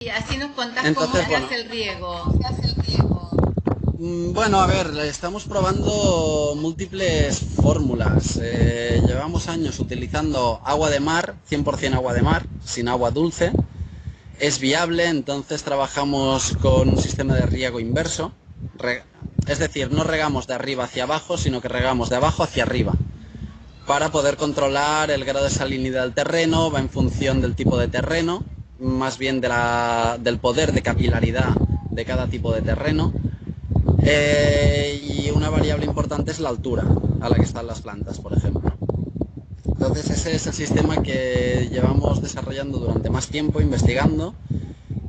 Y así nos contás cómo Entonces, se bueno, hace el riego. bueno, a ver, estamos probando múltiples fórmulas. Llevamos años utilizando agua de mar, 100% agua de mar, sin agua dulce. Es viable, entonces trabajamos con un sistema de riego inverso. Es decir, no regamos de arriba hacia abajo, sino que regamos de abajo hacia arriba. Para poder controlar el grado de salinidad del terreno, va en función del tipo de terreno, más bien del poder de capilaridad de cada tipo de terreno. Y una variable importante es la altura a la que están las plantas, por ejemplo. Entonces ese es el sistema que llevamos desarrollando durante más tiempo, investigando,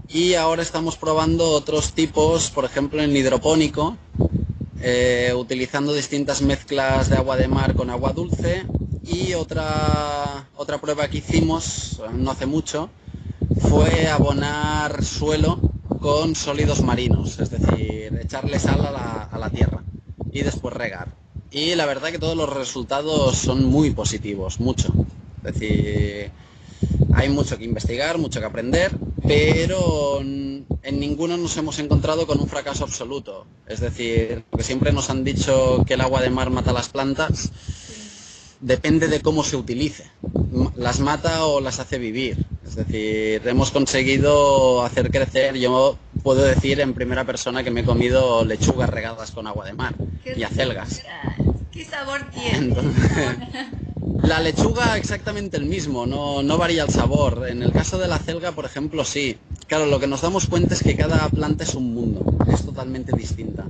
y ahora estamos probando otros tipos, por ejemplo en hidropónico, utilizando distintas mezclas de agua de mar con agua dulce. Y otra prueba que hicimos no hace mucho fue abonar suelo con sólidos marinos, es decir, echarle sal a la tierra y después regar. Y la verdad que todos los resultados son muy positivos, mucho. Es decir, hay mucho que investigar, mucho que aprender, pero en ninguno nos hemos encontrado con un fracaso absoluto. Es decir, porque siempre nos han dicho que el agua de mar mata las plantas, depende de cómo se utilice. Las mata o las hace vivir. Es decir, hemos conseguido hacer crecer, yo puedo decir en primera persona que me he comido lechugas regadas con agua de mar Qué y acelgas. ¿Qué sabor tiene? Entonces, la lechuga exactamente el mismo, no varía el sabor. En el caso de la acelga, por ejemplo, sí. Claro, lo que nos damos cuenta es que cada planta es un mundo, es totalmente distinta.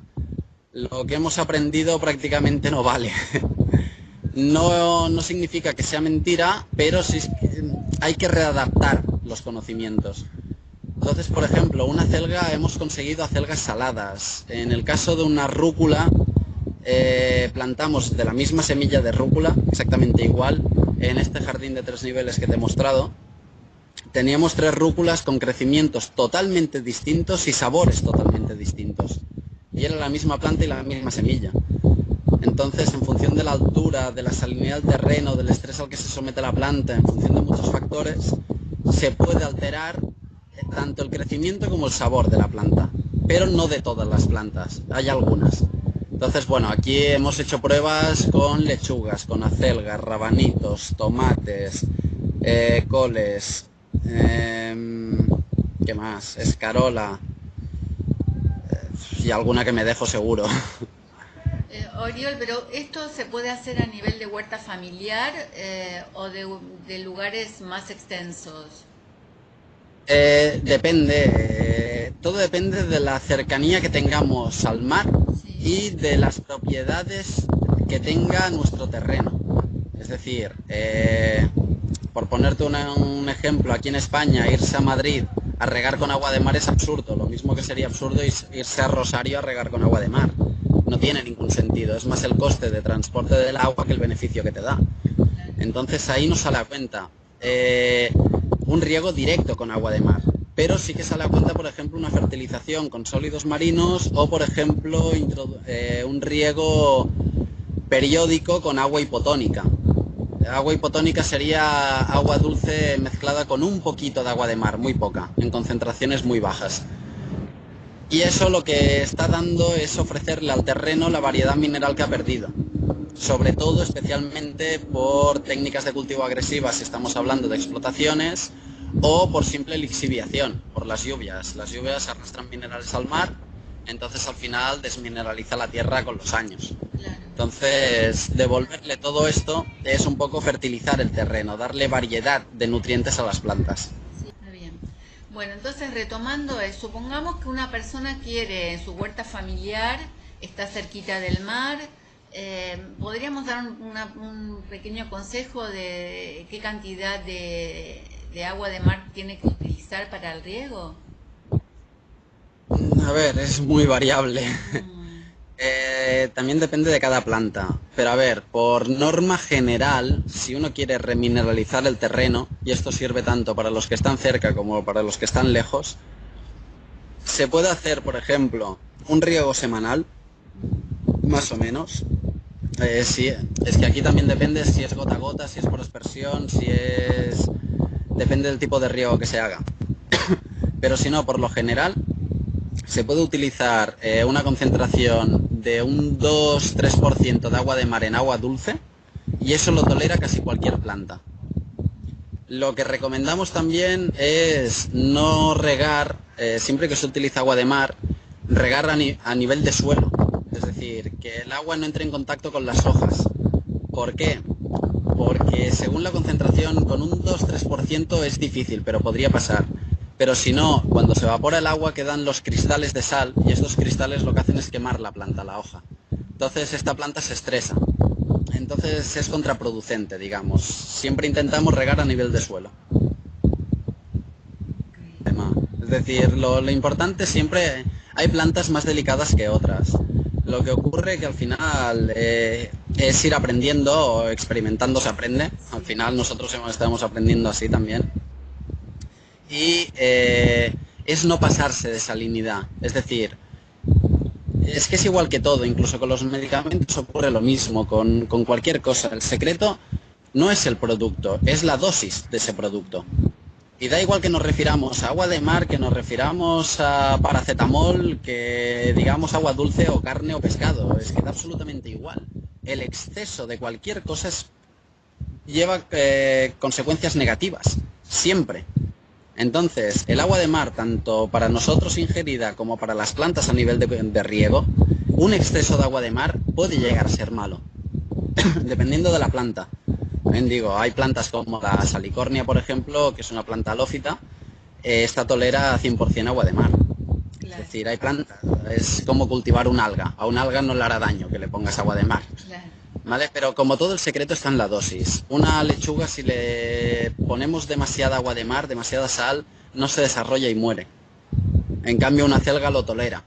Lo que hemos aprendido prácticamente no vale. No significa que sea mentira, pero sí hay que readaptar los conocimientos. Entonces, por ejemplo, una acelga hemos conseguido acelgas saladas. En el caso de una rúcula, plantamos de la misma semilla de rúcula, exactamente igual, en este jardín de 3 niveles que te he mostrado. Teníamos 3 rúculas con crecimientos totalmente distintos y sabores totalmente distintos. Y era la misma planta y la misma semilla. Entonces, en función de la altura, de la salinidad del terreno, del estrés al que se somete la planta, en función de muchos factores, se puede alterar tanto el crecimiento como el sabor de la planta, pero no de todas las plantas, hay algunas. Entonces, bueno, aquí hemos hecho pruebas con lechugas, con acelgas, rabanitos, tomates, coles, ¿qué más? Escarola, y alguna que me dejo seguro. Oriol, pero ¿esto se puede hacer a nivel de huerta familiar o de lugares más extensos? Depende, todo depende de la cercanía que tengamos al mar Sí. y de las propiedades que tenga nuestro terreno. Es decir, por ponerte un ejemplo, aquí en España, irse a Madrid a regar con agua de mar es absurdo, lo mismo que sería absurdo irse a Rosario a regar con agua de mar. No tiene ningún sentido, es más el coste de transporte del agua que el beneficio que te da. Entonces ahí no sale a cuenta un riego directo con agua de mar, pero sí que sale a cuenta, por ejemplo, una fertilización con sólidos marinos o, por ejemplo, un riego periódico con agua hipotónica. Agua hipotónica sería agua dulce mezclada con un poquito de agua de mar, muy poca, en concentraciones muy bajas. Y eso lo que está dando es ofrecerle al terreno la variedad mineral que ha perdido. Sobre todo, especialmente por técnicas de cultivo agresivas, si estamos hablando de explotaciones, o por simple lixiviación, por las lluvias. Las lluvias arrastran minerales al mar, entonces al final desmineraliza la tierra con los años. Claro. Entonces, devolverle todo esto es un poco fertilizar el terreno, darle variedad de nutrientes a las plantas. Sí, está bien. Bueno, entonces retomando, supongamos que una persona quiere en su huerta familiar, está cerquita del mar, ¿podríamos dar un pequeño consejo de qué cantidad de agua de mar tiene que utilizar para el riego? A ver, es muy variable. Mm, También depende de cada planta. Pero a ver, por norma general, si uno quiere remineralizar el terreno, y esto sirve tanto para los que están cerca como para los que están lejos, se puede hacer, por ejemplo, un riego semanal, más o menos. Sí, es que aquí también depende si es gota a gota, si es por aspersión, si es... Depende del tipo de riego que se haga. pero si no, por lo general, se puede utilizar una concentración de un 2-3% de agua de mar en agua dulce y eso lo tolera casi cualquier planta. Lo que recomendamos también es no regar, siempre que se utiliza agua de mar, regar a nivel de suelo. Es decir, que el agua no entre en contacto con las hojas. ¿Por qué? Porque según la concentración, con un 2-3% es difícil, pero podría pasar. Pero si no, cuando se evapora el agua quedan los cristales de sal y estos cristales lo que hacen es quemar la planta, la hoja. Entonces esta planta se estresa. Entonces es contraproducente, digamos. Siempre intentamos regar a nivel de suelo. Es decir, lo importante siempre, hay plantas más delicadas que otras. Lo que ocurre que al final es ir aprendiendo o experimentando se aprende. Al final nosotros estamos aprendiendo así también. Y es no pasarse de salinidad. Es decir, es que es igual que todo, incluso con los medicamentos ocurre lo mismo, con cualquier cosa. El secreto no es el producto, es la dosis de ese producto. Y da igual que nos refiramos a agua de mar, que nos refiramos a paracetamol, que digamos agua dulce o carne o pescado. Es que da absolutamente igual. El exceso de cualquier cosa lleva consecuencias negativas, siempre. Entonces, el agua de mar, tanto para nosotros ingerida como para las plantas a nivel de riego, un exceso de agua de mar puede llegar a ser malo, dependiendo de la planta. Digo, hay plantas como la salicornia, por ejemplo, que es una planta halófita, esta tolera 100% agua de mar. Claro. Es decir, hay plantas, es como cultivar un alga. A un alga no le hará daño que le pongas agua de mar. Claro. ¿Vale? Pero como todo, el secreto está en la dosis. Una lechuga, si le ponemos demasiada agua de mar, demasiada sal, no se desarrolla y muere. En cambio, una celga lo tolera.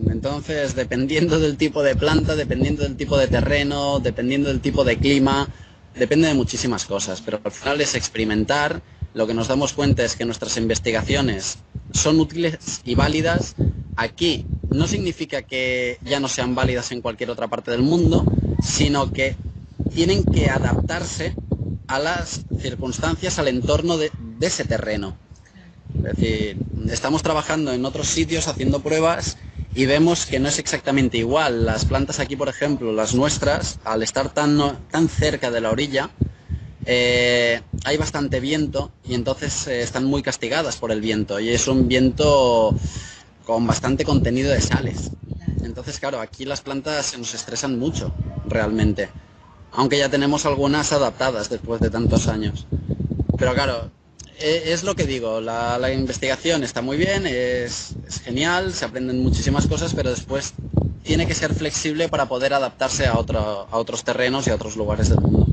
Entonces, dependiendo del tipo de planta, dependiendo del tipo de terreno, dependiendo del tipo de clima, depende de muchísimas cosas. Pero al final es experimentar. Lo que nos damos cuenta es que nuestras investigaciones son útiles y válidas. Aquí no significa que ya no sean válidas en cualquier otra parte del mundo, sino que tienen que adaptarse a las circunstancias, al entorno de ese terreno. Es decir, estamos trabajando en otros sitios haciendo pruebas y vemos que no es exactamente igual. Las plantas aquí, por ejemplo, las nuestras, al estar tan cerca de la orilla, hay bastante viento y entonces están muy castigadas por el viento y es un viento con bastante contenido de sales. Entonces, claro, aquí las plantas se nos estresan mucho, realmente. Aunque ya tenemos algunas adaptadas después de tantos años. Pero claro, es lo que digo, la investigación está muy bien, es genial, se aprenden muchísimas cosas, pero después tiene que ser flexible para poder adaptarse a otros terrenos y a otros lugares del mundo.